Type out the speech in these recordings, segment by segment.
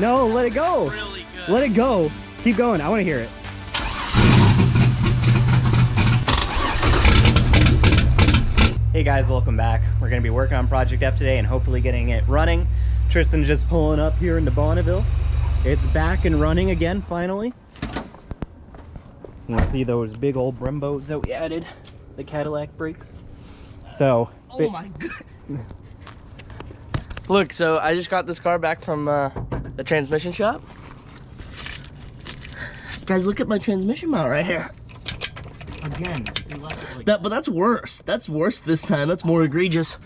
No, let it go. Really good. Let it go. Keep going. I want to hear it. Hey guys, welcome back. We're going to be working on Project F today and hopefully getting it running. Tristan's just pulling up here into Bonneville. It's back and running again, finally. You can see those big old Brembos that we added, the Cadillac brakes. So, oh my god. Look, so I just got this car back from the transmission shop. Guys, look at my transmission mount right here. again, but that's worse. That's worse this time. That's more egregious.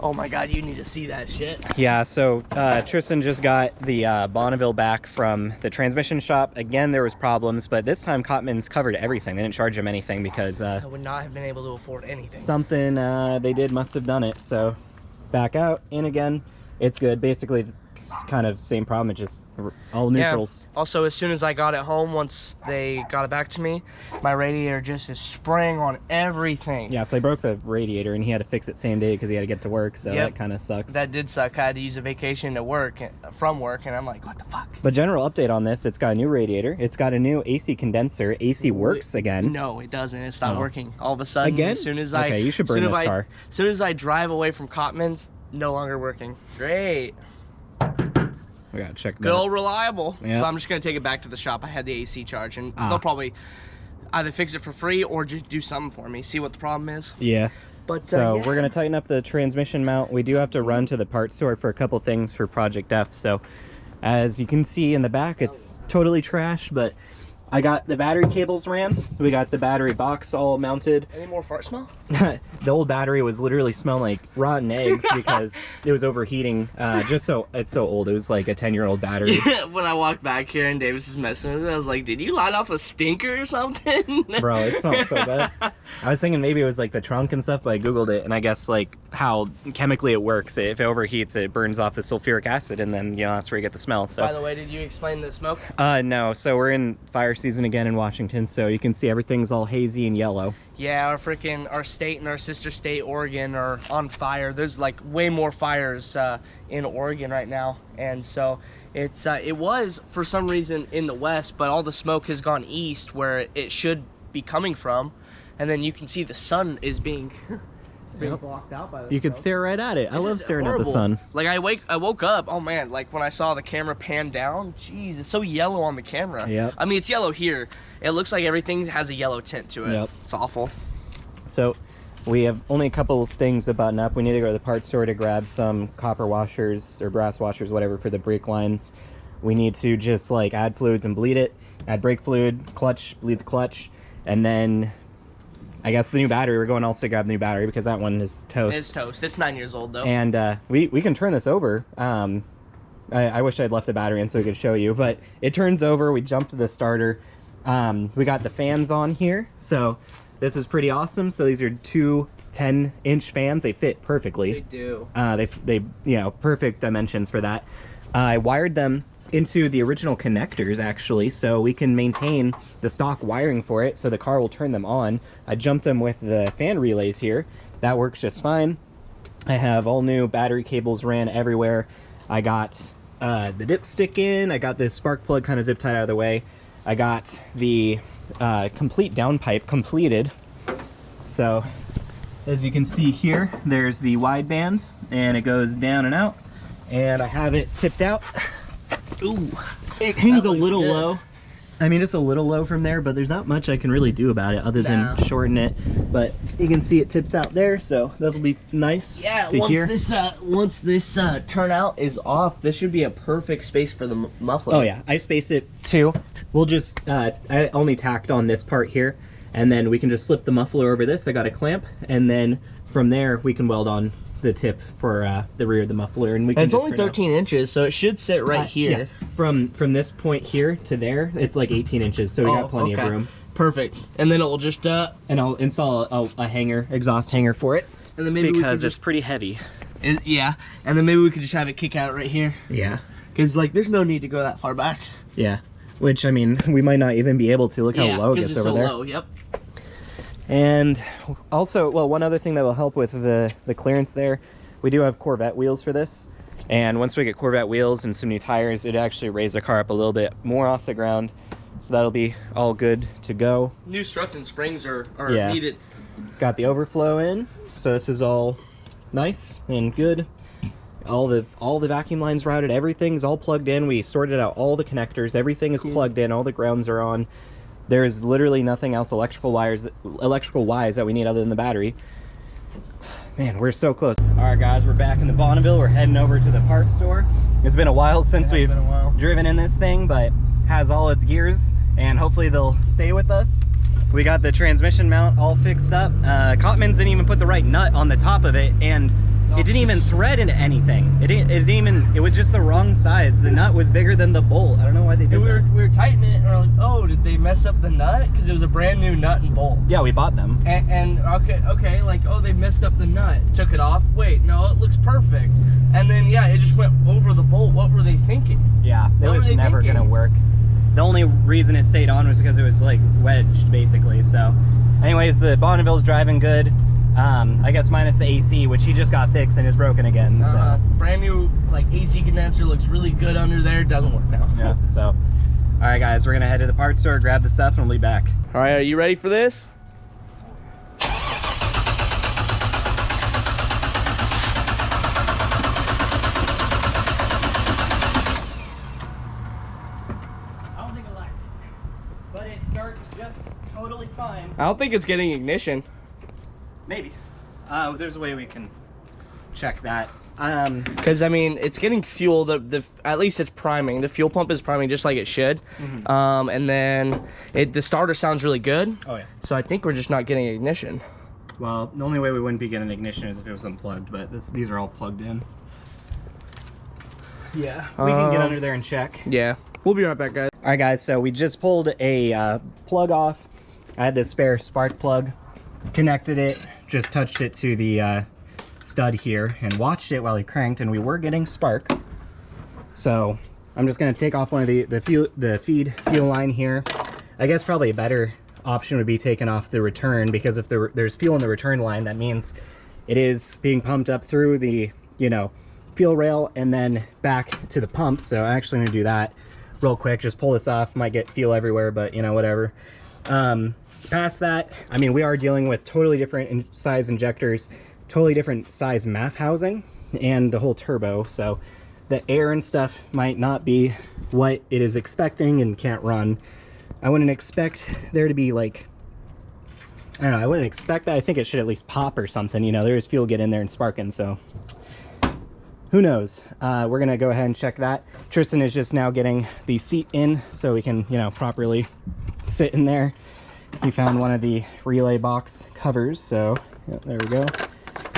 Oh my god, you need to see that shit. Yeah, so Tristan just got the Bonneville back from the transmission shop. Again, there was problems, but this time Cotman's covered everything. They didn't charge him anything because I would not have been able to afford anything. Something they did must have done it. So back out, in again. It's good. Basically, it's kind of same problem. It's just all neutrals. Yeah. Also, as soon as I got it home, once they got it back to me, my radiator just is spraying on everything. Yeah, so they broke the radiator and he had to fix it same day because he had to get to work. So that kind of sucks. That did suck. I had to use a vacation to work from work, and I'm like, what the fuck? But general update on this: it's got a new radiator. It's got a new AC condenser. AC works again. No, it doesn't. It stopped working all of a sudden. Again? As soon as okay, you should burn this car. As soon as I drive away from Cotman's, no longer working. Great. We gotta check that. Good old reliable. Yep. So I'm just gonna take it back to the shop. I had the AC charge, and they'll probably either fix it for free or just do something for me. See what the problem is. Yeah. But so we're gonna tighten up the transmission mount. We do have to run to the parts store for a couple things for Project F. So as you can see in the back, it's totally trash, but I got the battery cables ran. We got the battery box all mounted. Any more fart smell? The old battery was literally smelling like rotten eggs because it was overheating. It's so old. It was like a 10-year-old battery. When I walked back here and Davis was messing with it, I was like, did you light off a stinker or something? Bro, it smelled so bad. I was thinking maybe it was like the trunk and stuff, but I googled it, and I guess like how chemically it works. If it overheats, it burns off the sulfuric acid, and then that's where you get the smell. So by the way, did you explain the smoke? No. So we're in fire season again in Washington, so you can see everything's all hazy and yellow. Yeah, our state and our sister state, Oregon, are on fire. There's like way more fires in Oregon right now, and so it was for some reason in the west, but all the smoke has gone east where it should be coming from, and then you can see the sun is being being blocked out by the You could smoke. stare right at it. I love staring at the sun. Like I woke up, oh man, like when I saw the camera pan down, jeez, it's so yellow on the camera. Yep. I mean, it's yellow here. It looks like everything has a yellow tint to it. Yep. It's awful. So we have only a couple of things to button up. We need to go to the parts store to grab some copper washers or brass washers, whatever, for the brake lines. We need to just like add fluids and bleed it, add brake fluid, clutch, bleed the clutch, and then I guess the new battery. We're going also to grab the new battery because that one is toast. It's toast. It's 9 years old though. And we can turn this over. I wish I'd left the battery in so we could show you, but it turns over. We jump to the starter. We got the fans on here, so this is pretty awesome. So these are two 10-inch fans. They fit perfectly. They do. They perfect dimensions for that. I wired them into the original connectors actually, so we can maintain the stock wiring for it, so the car will turn them on. I jumped them with the fan relays here. That works just fine. I have all new battery cables ran everywhere. I got the dipstick in. I got this spark plug kind of zip tied out of the way. I got the complete downpipe completed. So as you can see here, there's the wideband and it goes down and out, and I have it tipped out. Ooh, it hangs a little low. I mean, it's a little low from there, but there's not much I can really do about it other than shorten it. But you can see it tips out there, so that'll be nice. Yeah, to hear. once this turnout is off, this should be a perfect space for the muffler. Oh yeah, I spaced it too. We'll just I only tacked on this part here, and then we can just slip the muffler over this. I got a clamp, and then from there we can weld on the tip for the rear of the muffler, and we can. And it's only 13 inches, so it should sit right here. Yeah. From this point here to there, it's like 18 inches, so we got plenty of room. Perfect. And then it'll just and I'll install a hanger, exhaust hanger for it, and then maybe because it's pretty heavy. Yeah, and then maybe we could just have it kick out right here. Yeah, because like there's no need to go that far back. Yeah, which I mean we might not even be able to. Look how low it gets it's over so there. Low, yep. And also, well, one other thing that will help with the clearance there, we do have Corvette wheels for this, And once we get Corvette wheels and some new tires, it actually raise the car up a little bit more off the ground. So that'll be all good to go. New struts and springs are Yeah. needed. Got the overflow in, so this is all nice and good. All the vacuum lines routed, everything's all plugged in. We sorted out all the connectors, everything is plugged in, all the grounds are on. There's literally nothing else electrical wise that we need other than the battery. Man, we're so close. All right, guys, we're back in the Bonneville. We're heading over to the parts store. It's been a while since we've driven in this thing, but has all its gears, and hopefully they'll stay with us. We got the transmission mount all fixed up. Cotmans didn't even put the right nut on the top of it, and it didn't even thread into anything. It was just the wrong size. The nut was bigger than the bolt. I don't know why they did that. We were tightening it, and we're like, oh, did they mess up the nut? Because it was a brand new nut and bolt. Yeah, we bought them. And okay, like, oh, they messed up the nut. Took it off. Wait, no, it looks perfect. And then, yeah, it just went over the bolt. What were they thinking? Yeah, it was never gonna work. The only reason it stayed on was because it was like wedged, basically. So anyways, the Bonneville's driving good. I guess minus the AC, which he just got fixed and is broken again. So brand new like AC condenser, looks really good under there. Doesn't work now. Yeah. So all right, guys, we're gonna head to the parts store, grab the stuff, and we'll be back. All right, are you ready for this? I don't think it liked it, but it starts just totally fine. I don't think it's getting ignition. Maybe. There's a way we can check that. Because I mean, it's getting fuel. At least it's priming. The fuel pump is priming just like it should. Mm-hmm. And then the starter sounds really good. Oh yeah. So I think we're just not getting ignition. Well, the only way we wouldn't be getting ignition is if it was unplugged, but these are all plugged in. Yeah. We can get under there and check. Yeah. We'll be right back, guys. All right, guys. So we just pulled a plug off. I had this spare spark plug. Connected it, just touched it to the stud here and watched it while he cranked, and we were getting spark. So I'm just going to take off one of the feed fuel line here. I guess probably a better option would be taking off the return, because if there's fuel in the return line, that means it is being pumped up through the fuel rail and then back to the pump. So I'm actually going to do that real quick. Just pull this off. Might get fuel everywhere, but whatever. Past that, I mean, we are dealing with totally different size injectors, totally different size MAF housing, and the whole turbo. So the air and stuff might not be what it is expecting and can't run. I wouldn't expect there to be like, I don't know, I wouldn't expect that. I think it should at least pop or something. There's fuel get in there and sparking, so who knows. We're gonna go ahead and check that. Tristan is just now getting the seat in so we can properly sit in there. He found one of the relay box covers, so yeah, there we go.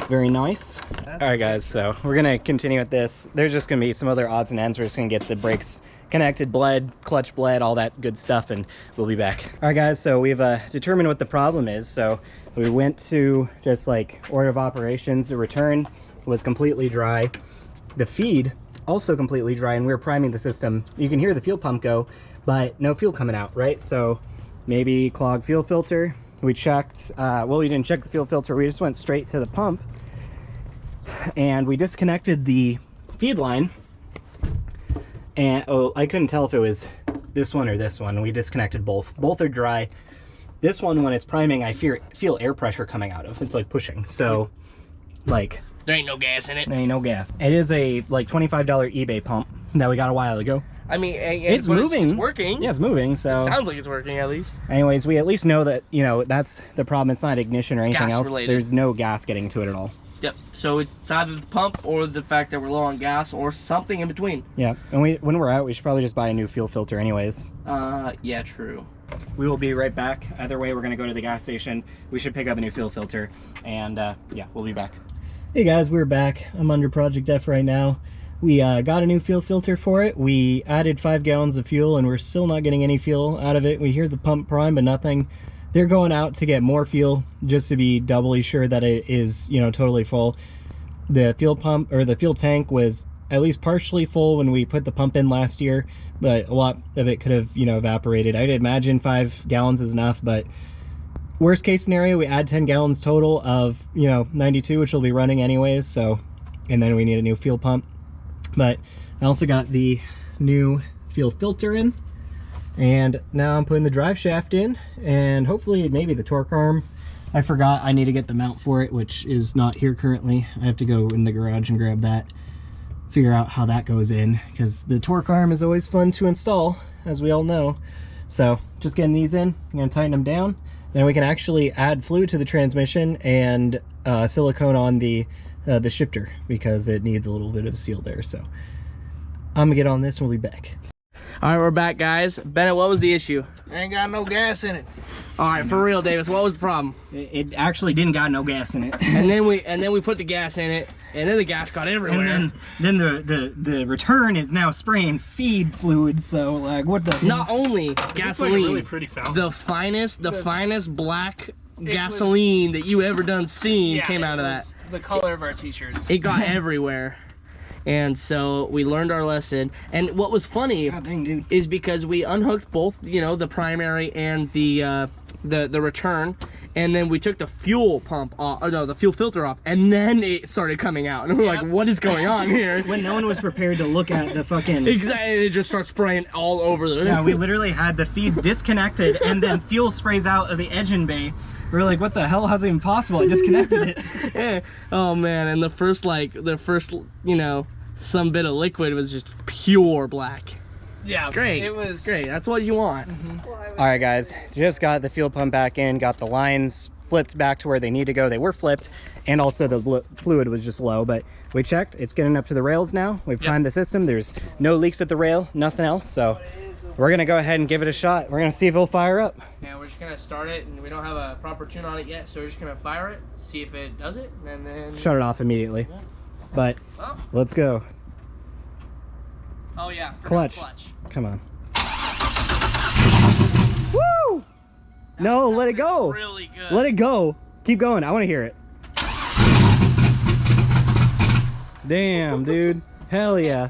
Very nice. All right, guys, so we're gonna continue with this. There's just gonna be some other odds and ends. We're just gonna get the brakes connected, bled, clutch bled, all that good stuff, and we'll be back. All right, guys, so we've determined what the problem is. So we went to just like order of operations. The return was completely dry. The feed also completely dry, and we were priming the system. You can hear the fuel pump go, but no fuel coming out, right? So maybe clogged fuel filter. We checked, well, we didn't check the fuel filter. We just went straight to the pump, and we disconnected the feed line. And I couldn't tell if it was this one or this one. We disconnected both. Both are dry. This one, when it's priming, I feel air pressure coming out of. It's like pushing. So, like, there ain't no gas in it. There ain't no gas. It is a like $25 eBay pump that we got a while ago. I mean, it's moving. It's working. Yeah, it's moving. So it sounds like it's working at least. Anyways, we at least know that that's the problem. It's not ignition or anything else. Related. There's no gas getting to it at all. Yep. So it's either the pump or the fact that we're low on gas or something in between. Yeah. And when we're out, we should probably just buy a new fuel filter, anyways. Yeah, true. We will be right back. Either way, we're gonna go to the gas station. We should pick up a new fuel filter, and yeah, we'll be back. Hey guys, we're back. I'm under Project F right now. We got a new fuel filter for it. We added 5 gallons of fuel, and we're still not getting any fuel out of it. We hear the pump prime, but nothing. They're going out to get more fuel just to be doubly sure that it is, totally full. The fuel pump, or the fuel tank, was at least partially full when we put the pump in last year, but a lot of it could have, evaporated. I'd imagine 5 gallons is enough, but worst case scenario, we add 10 gallons total of, 92, which will be running anyways. So, and then we need a new fuel pump. But I also got the new fuel filter in, and now I'm putting the drive shaft in, and hopefully maybe the torque arm. I forgot I need to get the mount for it, which is not here currently. I have to go in the garage and grab that, figure out how that goes in, because the torque arm is always fun to install, as we all know. So just getting these in, I'm gonna tighten them down, then we can actually add fluid to the transmission and silicone on the shifter, because it needs a little bit of seal there. So I'm gonna get on this and we'll be back. All right, we're back, guys. Bennett, what was the issue? Ain't got no gas in it. All right, for real, Davis, what was the problem? It actually didn't got no gas in it. And then we put the gas in it, and then the gas got everywhere. And then the return is now spraying feed fluid. So like, what the? Not only gasoline, really pretty fountain. the finest black gasoline that you ever done seen came out of that. The color of our t-shirts. It got everywhere. And so we learned our lesson. And what was funny God dang, dude. is because we unhooked both, you know, the primary and the return, and then we took the fuel pump off, or no, the fuel filter off, and then it started coming out. And we're like, what is going on here? When no one was prepared to look at the fucking. Exactly, and it just starts spraying all over the. Yeah, we literally had the feed disconnected, and then fuel sprays out of the engine bay. We're like, what the hell? How's it even possible? I disconnected it. Yeah. Oh man, and the first you know, some bit of liquid was just pure black. Yeah, Great. It was great. That's what you want. All right, guys, just got the fuel pump back in, got the lines flipped back to where they need to go. They were flipped, and also the fluid was just low, but we checked. It's getting up to the rails now. We've primed the system. There's no leaks at the rail, nothing else. So we're gonna go ahead and give it a shot. We're gonna see if it'll fire up. Yeah, we're just gonna start it, and we don't have a proper tune on it yet, so we're just gonna fire it, see if it does it, and then Shut it off immediately. Yeah. But Oh. let's go. Oh yeah, Clutch. Come on. Woo! No, let it go. Really good. Let it go. Keep going. I want to hear it. Damn, dude. Hell yeah.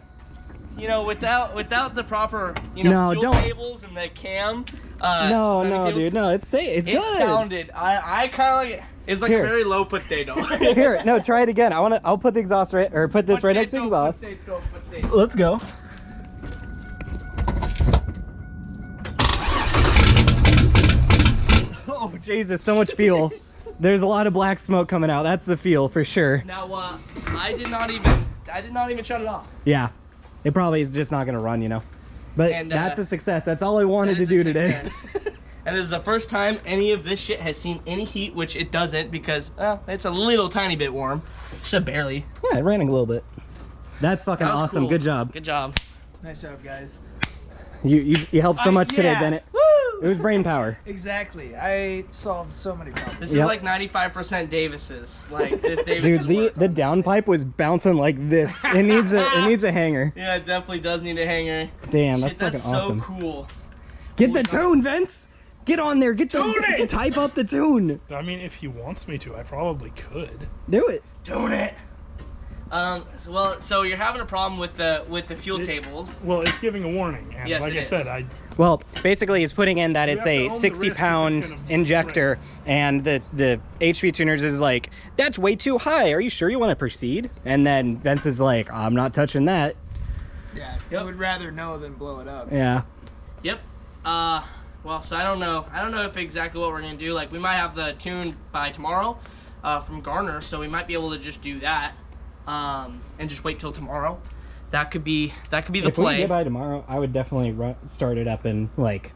You know, without the proper, you know, No, fuel don't. tables and the cam. No, timing no, tables, dude. No, it's It good. sounded. I kind of like. It's like Here. a very low potato. Here, no, try it again. I'll put the exhaust right, or put this right next to the exhaust. Potato. Let's go. Oh Jesus, so much fuel. There's a lot of black smoke coming out. That's the fuel for sure. Now, I did not even shut it off. Yeah, it probably is just not gonna run, you know. But And, that's a success. That's all I wanted That to is do a today. success. And this is the first time any of this shit has seen any heat, which it doesn't, because it's a little tiny bit warm, just barely. Yeah, it ran a little bit. That's fucking That was awesome. cool. Good job. Good job. nice job, guys. You helped so much today, yeah. Bennett. Woo! It was brain power. Exactly. I solved so many problems. This Yep. is like 95% Davis's. Like this Davis. Dude, the downpipe was bouncing like this. It needs a hanger. Yeah, it definitely does need a hanger. Damn, Shit, that's fucking awesome. so cool. Get the tune, Vince. Get on there. Get the type up the tune. I mean, if he wants me to, I probably could. Do it. Tune it. So you're having a problem with the fuel tables. Well, it's giving a warning, and Yes, like it I is. said, Well, basically he's putting in that it's have to a own the risk if it's 60-pound gonna injector, and the HP tuners is like, that's way too high. Are you sure you want to proceed? And then Vince is like, I'm not touching that. Yeah, I would rather know than blow it up. Yeah. Yep. Well, so I don't know if exactly what we're gonna do. Like, we might have the tune by tomorrow, from Garner, so we might be able to just do that, and just wait till tomorrow. That could be the If we play. get by tomorrow, I would definitely start it up and like.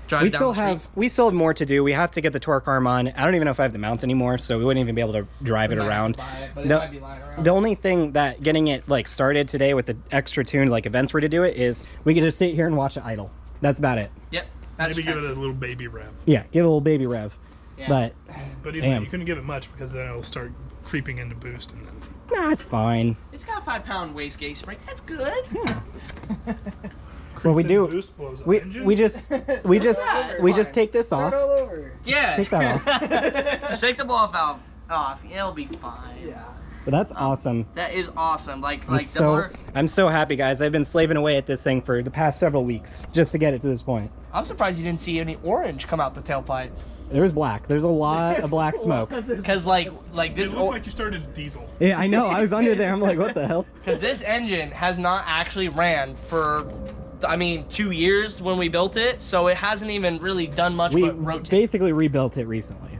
Drive down the street. We still have more to do. We have to get the torque arm on. I don't even know if I have the mount anymore, so we wouldn't even be able to drive it We might have around. to buy it, but it The- might be lying around. The only thing that getting it like started today with the extra tune, like events were to do it, is we could just sit here and watch it idle. That's about it. Yep. That's maybe give it kinda a little baby rev. Yeah, give it a little baby rev. Yeah. But But even Damn. you couldn't give it much because then it'll start creeping into boost, and then nah, it's fine. It's got a 5-pound wastegate spring. That's good. Yeah. Well, we creeps into do. boost, blows up We engine. we just we just Yeah, it's we fine. just take this Start off. all over. Yeah. Take that Just take the blow valve off. It'll be fine. Yeah. But that's awesome. That is awesome. Like I'm the so motor. I'm so happy, guys. I've been slaving away at this thing for the past several weeks just to get it to this point. I'm surprised you didn't see any orange come out the tailpipe. There's black. There's a lot of black smoke. Cause like It this. looked like you started a diesel. Yeah, I know. I was under there. I'm like, what the hell? because this engine has not actually ran for, I mean, 2 years when we built it, so it hasn't even really done much We but rotate. basically rebuilt it recently.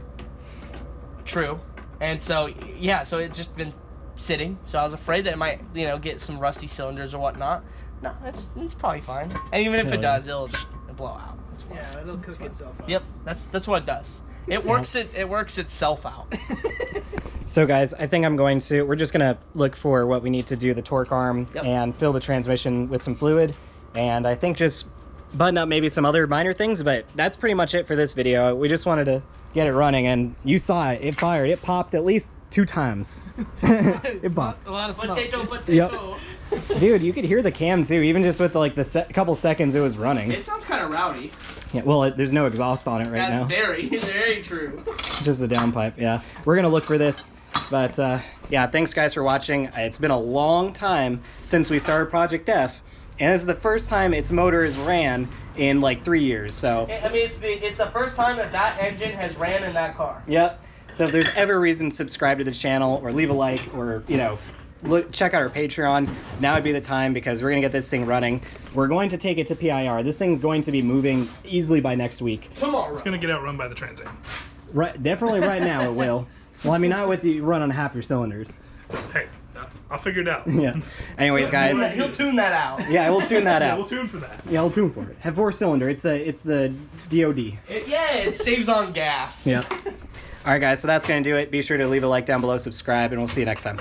True. And so, yeah, so it's just been sitting, so I was afraid that it might, you know, get some rusty cylinders or whatnot. No, it's probably fine. And even if Hell it yeah. does, it'll just blow out. It's fine. Yeah, it'll cook itself up. Yep, that's what it does. It works it works itself out. So guys, I think we're just gonna look for what we need to do the torque arm Yep. and fill the transmission with some fluid. And I think just button up maybe some other minor things, but that's pretty much it for this video. We just wanted to get it running, and you saw it. It fired. It popped at least 2 times. It popped. A lot of smoke. Potato. Yep. Dude, you could hear the cam too, even just with like the couple seconds it was running. It sounds kind of rowdy. Yeah, well, there's no exhaust on it right now. Very, very true. Just the downpipe, yeah. We're gonna look for this, but yeah, thanks guys for watching. It's been a long time since we started Project F, and this is the first time its motor has ran in like 3 years, so. I mean, it's the first time that engine has ran in that car. Yep. So if there's ever a reason to subscribe to the channel or leave a like or, you know, check out our Patreon, now would be the time because we're gonna get this thing running. We're going to take it to PIR. This thing's going to be moving easily by next week. Tomorrow. It's gonna get outrun by the Trans Am. Right, definitely right now it will. Well, I mean, not with you run on half your cylinders. Hey, I'll figure it out. Yeah. Anyways, guys. He'll tune that out. Yeah, we'll tune that Yeah, out. we'll tune for that. Yeah, we'll tune for it. Have 4-cylinder. It's the DOD. It saves on gas. Yeah. All right, guys. So that's gonna do it. Be sure to leave a like down below, subscribe, and we'll see you next time.